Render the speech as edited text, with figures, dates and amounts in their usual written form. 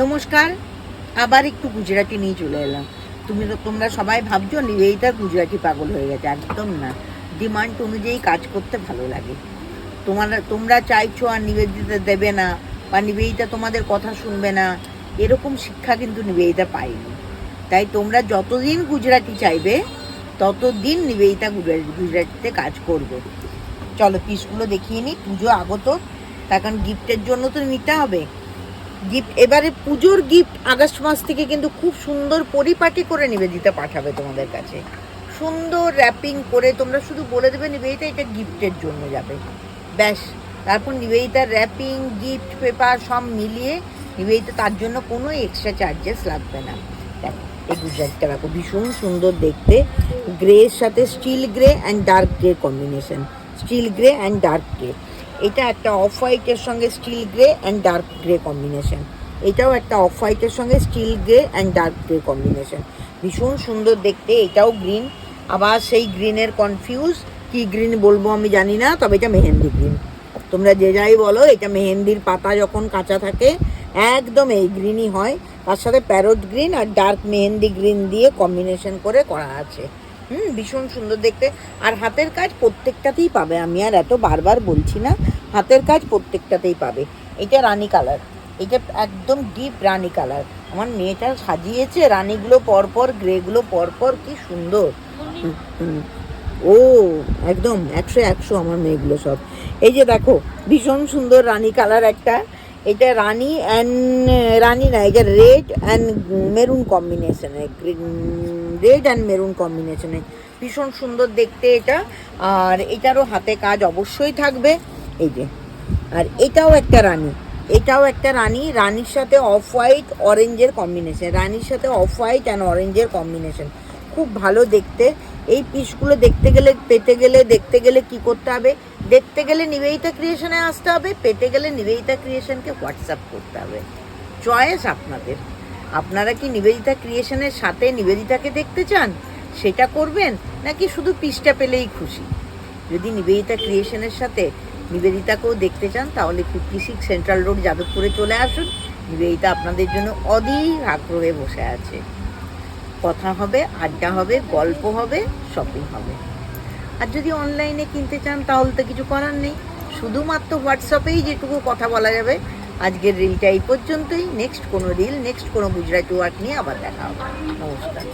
নমস্কার, আবার একটু গুজরাটি নিয়ে চলে এলাম। তোমরা সবাই ভাবছো নিবেদিতার গুজরাটি পাগল হয়ে গেছে। একদম না, ডিমান্ড অনুযায়ী কাজ করতে ভালো লাগে। তোমরা চাইছো আর নিবেদিতা দেবে না, বা নিবেদিতা তোমাদের কথা শুনবে না, এরকম শিক্ষা কিন্তু নিবেদিতা পাইনি। তাই তোমরা যতদিন গুজরাটি চাইবে ততদিন নিবেদিতা গুজরাটিতে কাজ করবে। চলো পিসগুলো দেখিয়ে নিই। পুজো আগত, তার কারণ গিফটের জন্য তো নিতে হবে গিফট। এবারে পুজোর গিফট আগস্ট মাস থেকে কিন্তু খুব সুন্দর পরিপাটি করে নিবেদিতা পাঠাবে তোমাদের কাছে। সুন্দর র্যাপিং করে তোমরা শুধু বলে দেবে নিবেদিতা এটা গিফটের জন্য যাবে, ব্যাস। তারপর নিবেদিতার র্যাপিং, গিফট পেপার সব মিলিয়ে নিবেদিতা তার জন্য কোনো এক্সট্রা চার্জেস লাগবে না। দেখো এই গুজরাটিটা দেখো, ভীষণ সুন্দর দেখতে। গ্রের সাথে still grey and dark grey combination, still grey and dark grey. এটা একটা অফ হোয়াইটের সঙ্গে still grey and dark grey combination. এটাও একটা অফ হোয়াইটের সঙ্গে still grey and dark grey combination, ভীষণ সুন্দর দেখতে। এটাও গ্রিন, আবার সেই গ্রিনের কনফিউজ কি গ্রিন বলবো আমি জানি না, তবে এটা মেহেন্দি গ্রিন। তোমরা যে যাই বলো, এটা মেহেন্দির পাতা যখন কাঁচা থাকে একদম এই গ্রিনই হয়। তার সাথে প্যারট গ্রিন আর ডার্ক মেহেন্দি গ্রিন দিয়ে কম্বিনেশন করে করা আছে। ভীষণ সুন্দর দেখতে। আর হাতের কাজ প্রত্যেকটাতেই পাবে, আমি আর এত বারবার বলছি না, হাতের কাজ প্রত্যেকটাতেই পাবে। এটা রানি কালার, এটা একদম ডিপ রানি কালার। আমার মেয়েটা সাজিয়েছে রানিগুলো পরপর, গ্রেগুলো পরপর, কি সুন্দর। ও একদম 100 আমার মেয়েগুলো সব। এই যে দেখো ভীষণ সুন্দর রানি কালার একটা। এটা রানি না, এটা রেড অ্যান্ড মেরুন কম্বিনেশনে, রেড অ্যান্ড মেরুন কম্বিনেশনে, ভীষণ সুন্দর দেখতে এটা। আর এটারও হাতে কাজ অবশ্যই থাকবে, এই যে। আর এটাও একটা রানি, এটাও একটা রানি, রানির সাথে অফ হোয়াইট অরেঞ্জের কম্বিনেশন, রানির সাথে অফ হোয়াইট অ্যান্ড অরেঞ্জের কম্বিনেশন, খুব ভালো দেখতে। এই পিসগুলো দেখতে গেলে কি করতে হবে? দেখতে গেলে নিবেদিতা ক্রিয়েশনে আসতে হবে, পেতে গেলে নিবেদিতা ক্রিয়েশনকে হোয়াটসঅ্যাপ করতে হবে। চয়েস আপনাদের। আপনারা কি নিবেদিতা ক্রিয়েশনের সাথে নিবেদিতাকে দেখতে চান, সেটা করবেন, নাকি শুধু পিসটা পেলেই খুশি? যদি নিবেদিতা ক্রিয়েশনের সাথে নিবেদিতাকেও দেখতে চান, তাহলে 56 সেন্ট্রাল রোড যাদবপুরে চলে আসুন। নিবেদিতা আপনাদের জন্য অধীর আগ্রহে বসে আছে। কথা হবে, আড্ডা হবে, গল্প হবে, শপিং হবে। আর যদি অনলাইনে কিনতে চান তাহলে তো কিছু করার নেই, শুধুমাত্র হোয়াটসঅ্যাপেই যেটুকু কথা বলা যাবে। আজকের রিলটা এই পর্যন্তই। নেক্সট কোনো রিল, নেক্সট কোনো গুজরাটি ওয়ার্ক নিয়ে আবার দেখা হবে। নমস্কার।